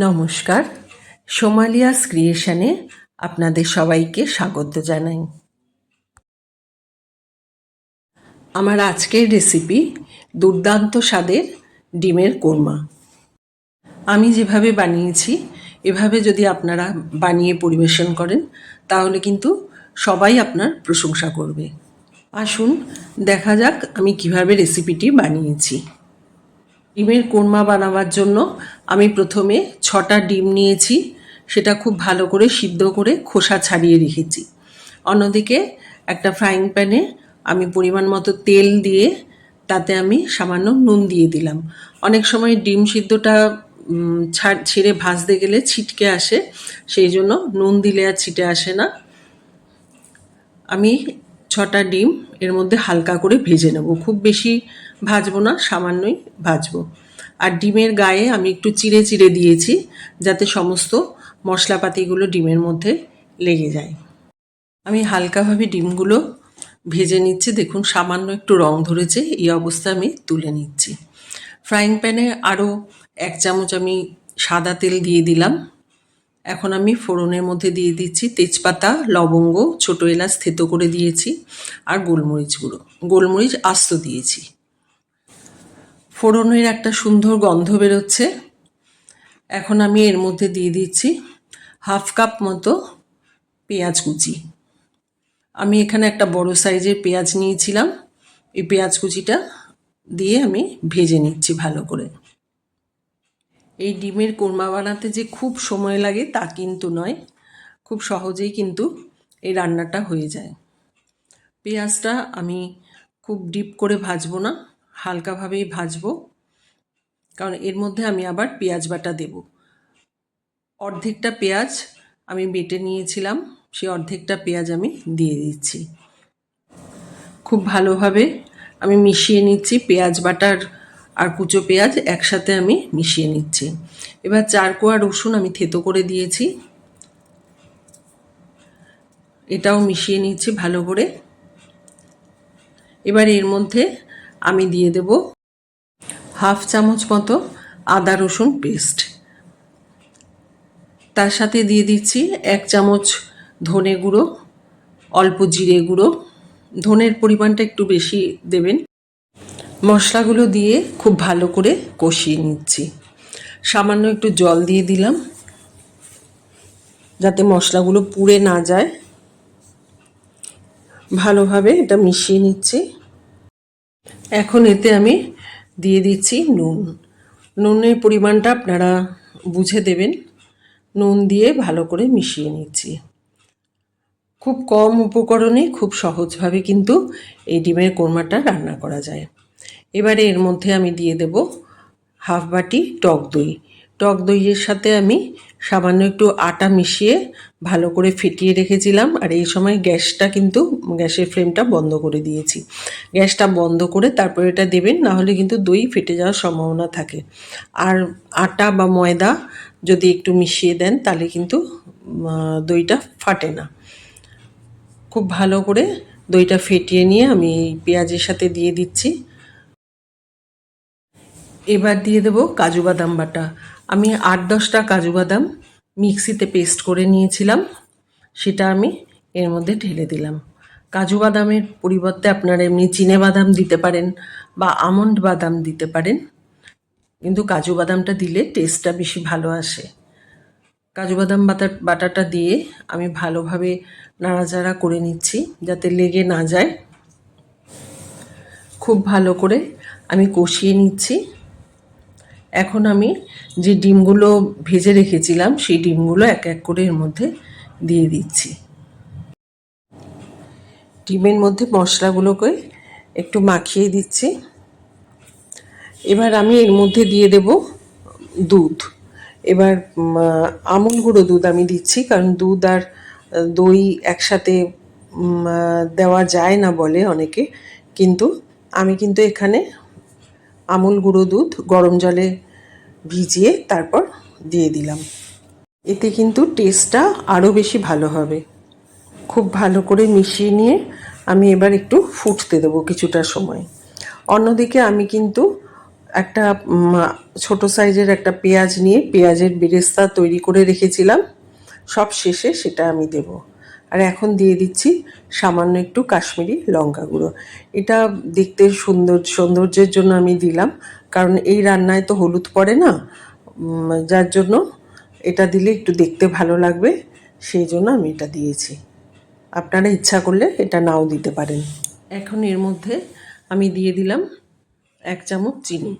নমস্কার, সোমালিয়াস ক্রিয়েশনে আপনাদের সবাইকে স্বাগত জানাই। আমার আজকের রেসিপি দুর্দান্ত স্বাদের ডিমের কোরমা। আমি যেভাবে বানিয়েছি এভাবে যদি আপনারা বানিয়ে পরিবেশন করেন তাহলে কিন্তু সবাই আপনার প্রশংসা করবে। আসুন দেখা যাক আমি কিভাবে রেসিপিটি বানিয়েছি। ডিমের কোরমা বানাবার জন্য আমি প্রথমে 6টা ডিম নিয়েছি, সেটা খুব ভালো করে সিদ্ধ করে খোসা ছাড়িয়ে রেখেছি। অন্যদিকে একটা ফ্রাইং প্যানে আমি পরিমাণ মতো তেল দিয়ে তাতে আমি সামান্য নুন দিয়ে দিলাম। অনেক সময় ডিম সিদ্ধটা ছেড়ে ভাজতে গেলে ছিটকে আসে, সেই জন্য নুন দিলে আর ছিটে আসে না। আমি 6টা ডিম এর মধ্যে হালকা করে ভেজে নেব, খুব বেশি ভাজবো না, সামান্যই ভাজবো। আর ডিমের গায়ে আমি একটু চিড়ে চিড়ে দিয়েছি যাতে সমস্ত মশলাপাতিগুলো ডিমের মধ্যে লেগে যায়। আমি হালকাভাবে ডিমগুলো ভেজে নিচ্ছি, দেখুন সামান্য একটু রং ধরেছে, এই অবস্থায় আমি তুলে নিচ্ছি। ফ্রাইং প্যানে আরও 1 চামচ আমি সাদা তেল দিয়ে দিলাম। এখন আমি ফোড়নের মধ্যে দিয়ে দিচ্ছি তেজপাতা, লবঙ্গ, ছোটো এলাচ থেতো করে দিয়েছি আর গোলমরিচ আস্ত দিয়েছি। ফোড়নের একটা সুন্দর গন্ধ বেরোচ্ছে। এখন আমি এর মধ্যে দিয়ে দিচ্ছি 1/2 কাপ মতো পেঁয়াজ কুচি। আমি এখানে একটা বড় সাইজের পেঁয়াজ নিয়েছিলাম, এই পেঁয়াজ কুচিটা দিয়ে আমি ভেজে নিচ্ছি ভালো করে। এই ডিমের কোরমা বানাতে যে খুব সময় লাগে তা কিন্তু নয়, খুব সহজেই কিন্তু এই রান্নাটা হয়ে যায়। পেঁয়াজটা আমি খুব ডিপ করে ভাজবো না, হালকাভাবেই ভাজবো, কারণ এর মধ্যে আমি আবার পেঁয়াজ বাটা দেব। অর্ধেকটা পেঁয়াজ আমি বেটে নিয়েছিলাম, সেই অর্ধেকটা পেঁয়াজ আমি দিয়ে দিচ্ছি। খুব ভালোভাবে আমি মিশিয়ে নিচ্ছি, পেঁয়াজ বাটার আর কুচো পেঁয়াজ একসাথে আমি মিশিয়ে নিচ্ছি। এবার 4 কোয়া রসুন আমি থেতো করে দিয়েছি, এটাও মিশিয়ে নিচ্ছি ভালো করে। এবার এর মধ্যে আমি দিয়ে দেব 1/2 চামচ মতো আদা রসুন পেস্ট, তার সাথে দিয়ে দিচ্ছি 1 চামচ ধনে গুঁড়ো, অল্প জিরে গুঁড়ো, ধনের পরিমাণটা একটু বেশি দেবেন। মশলাগুলো দিয়ে খুব ভালো করে কষিয়ে নিচ্ছি। সামান্য একটু জল দিয়ে দিলাম যাতে মশলাগুলো পুড়ে না যায়। ভালোভাবে এটা মিশিয়ে নিচ্ছি। এখন এতে আমি দিয়ে দিচ্ছি নুন। নুনের পরিমাণটা আপনারা বুঝে দেবেন। নুন দিয়ে ভালো করে মিশিয়ে নিচ্ছি। খুব কম উপকরণে খুব সহজভাবে কিন্তু এই ডিমের কোরমাটা রান্না করা যায়। এবারে এর মধ্যে আমি দিয়ে দেব 1/2 বাটি টক দই। টক দইয়ের সাথে আমি সামান্য একটু আটা মিশিয়ে ভালো করে ফেটিয়ে রেখেছিলাম। আর এই সময় গ্যাসের ফ্লেমটা বন্ধ করে দিয়েছি। গ্যাসটা বন্ধ করে তারপর এটা দেবেন, নাহলে কিন্তু দই ফেটে যাওয়ার সম্ভাবনা থাকে। আর আটা বা ময়দা যদি একটু মিশিয়ে দেন তাহলে কিন্তু দইটা ফাটে না। খুব ভালো করে দইটা ফেটিয়ে নিয়ে আমি পেঁয়াজের সাথে দিয়ে দিচ্ছি। এবার দিয়ে দেব কাজু বাদাম বাটা। আমি 8-10টা কাজু বাদাম মিক্সিতে পেস্ট করে নিয়েছিলাম, সেটা আমি এর মধ্যে ঢেলে দিলাম। কাজু বাদামের পরিবর্তে আপনারা এমনি চিনে বাদাম দিতে পারেন বা আমন্ড বাদাম দিতে পারেন, কিন্তু কাজু বাদামটা দিলে টেস্টটা বেশি ভালো আসে। কাজু বাদাম বাটাটা দিয়ে আমি ভালোভাবে নাড়াচাড়া করে নিচ্ছি যাতে লেগে না যায়। খুব ভালো করে আমি কষিয়ে নিচ্ছি। এখন আমি যে ডিমগুলো ভেজে রেখেছিলাম সেই ডিমগুলো এক এক করে এর মধ্যে দিয়ে দিচ্ছি। ডিমের মধ্যে মশলাগুলোকে একটু মাখিয়ে দিচ্ছি। এবার আমি এর মধ্যে দিয়ে দেব দুধ। এবার আমুল গুঁড়ো দুধ আমি দিচ্ছি, কারণ দুধ আর দই একসাথে দেওয়া যায় না বলে অনেকে, কিন্তু আমি কিন্তু এখানে আমুল গুঁড়ো দুধ গরম জলে ভিজিয়ে তারপর দিয়ে দিলাম। এতে কিন্তু টেস্টটা আরও বেশি ভালো হবে। খুব ভালো করে মিশিয়ে নিয়ে আমি এবার একটু ফুটতে দেবো কিছুটা সময়। অন্যদিকে আমি কিন্তু একটা ছোট সাইজের একটা পেঁয়াজ নিয়ে পেঁয়াজের বেরেস্তা তৈরি করে রেখেছিলাম, সব শেষে সেটা আমি দেব। আর এখন দিয়ে দিচ্ছি সামান্য একটু কাশ্মীরি লঙ্কা গুঁড়ো। এটা দেখতে সৌন্দর্যের জন্য আমি দিলাম, কারণ এই রান্নায় তো হলুদ পড়ে না, যার জন্য এটা দিলে একটু দেখতে ভালো লাগবে, সেই জন্য আমি এটা দিয়েছি। আপনারা ইচ্ছা করলে এটা নাও দিতে পারেন। এখন এর মধ্যে আমি দিয়ে দিলাম 1 চামচ চিনি।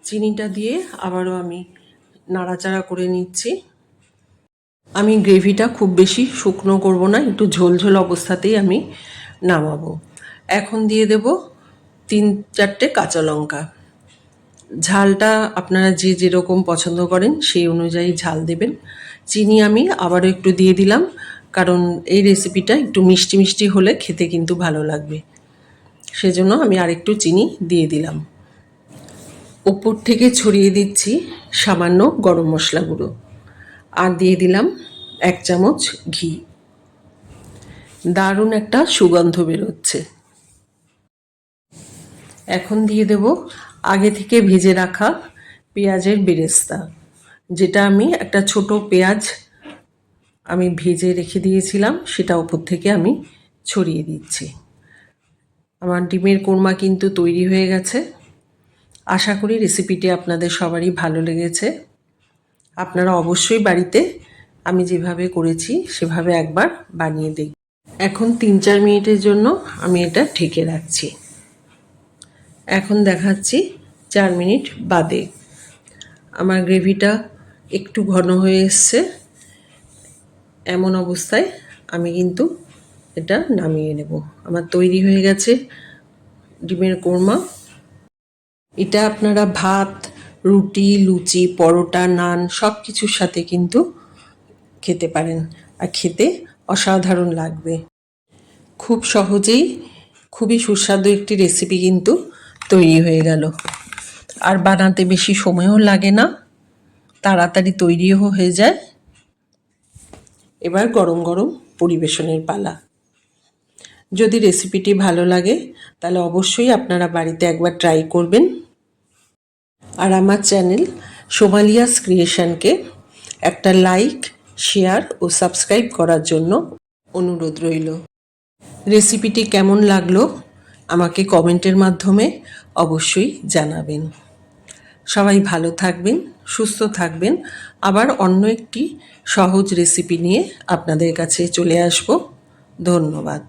চিনিটা দিয়ে আবারও আমি নাড়াচাড়া করে নিচ্ছি। আমি গ্রেভিটা খুব বেশি শুকনো করব না, একটু ঝোলঝোল অবস্থাতেই আমি নামাবো। এখন দিয়ে দেব 3-4টে কাঁচা লঙ্কা। ঝালটা আপনারা যে যেরকম পছন্দ করেন সেই অনুযায়ী ঝাল দেবেন। চিনি আমি আবারও একটু দিয়ে দিলাম, কারণ এই রেসিপিটা একটু মিষ্টি মিষ্টি হলে খেতে কিন্তু ভালো লাগবে, সেজন্য আমি আরেকটু চিনি দিয়ে দিলাম। ওপর থেকে ছড়িয়ে দিচ্ছি সামান্য গরম মশলা গুঁড়ো, আর দিয়ে দিলাম 1 চামচ ঘি। দারুণ একটা সুগন্ধ বেরোচ্ছে। এখন দিয়ে দেব আগে থেকে ভেজে রাখা পেঁয়াজের বেরেস্তা, যেটা আমি একটা ছোট পেঁয়াজ আমি ভেজে রেখে দিয়েছিলাম, সেটা ওপর থেকে আমি ছড়িয়ে দিচ্ছি। আমার ডিমের কোরমা কিন্তু তৈরি হয়ে গেছে। আশা করি রেসিপিটি আপনাদের সবারই ভালো লেগেছে। আপনারা অবশ্যই বাড়িতে আমি যেভাবে করেছি সেভাবে একবার বানিয়ে দেখুন। এখন 3-4 মিনিটের জন্য আমি এটা ঢেকে রাখছি। এখন দেখাচ্ছি 4 মিনিট বাদে আমার গ্রেভিটা একটু ঘন হয়ে এসছে। এমন অবস্থায় আমি কিন্তু এটা নামিয়ে নেব। আমার তৈরি হয়ে গেছে ডিমের কোরমা। এটা আপনারা ভাত, রুটি, লুচি, পরোটা, নান সব কিছুর সাথে কিন্তু খেতে পারেন, আর খেতে অসাধারণ লাগবে। খুব সহজেই খুবই সুস্বাদু একটি রেসিপি কিন্তু তৈরি হয়ে গেল, আর বানাতে বেশি সময়ও লাগে না, তাড়াতাড়ি তৈরিও হয়ে যায়। এবার গরম গরম পরিবেশনের পালা। যদি রেসিপিটি ভালো লাগে তাহলে অবশ্যই আপনারা বাড়িতে একবার ট্রাই করবেন। আর আমার চ্যানেল সোমালিয়াস ক্রিয়েশনকে একটা লাইক, শেয়ার ও সাবস্ক্রাইব করার জন্য অনুরোধ রইল। রেসিপিটি কেমন লাগলো আমাকে কমেন্টের মাধ্যমে অবশ্যই জানাবেন। সবাই ভালো থাকবেন, সুস্থ থাকবেন। আবার অন্য একটি সহজ রেসিপি নিয়ে আপনাদের কাছে চলে আসব। ধন্যবাদ।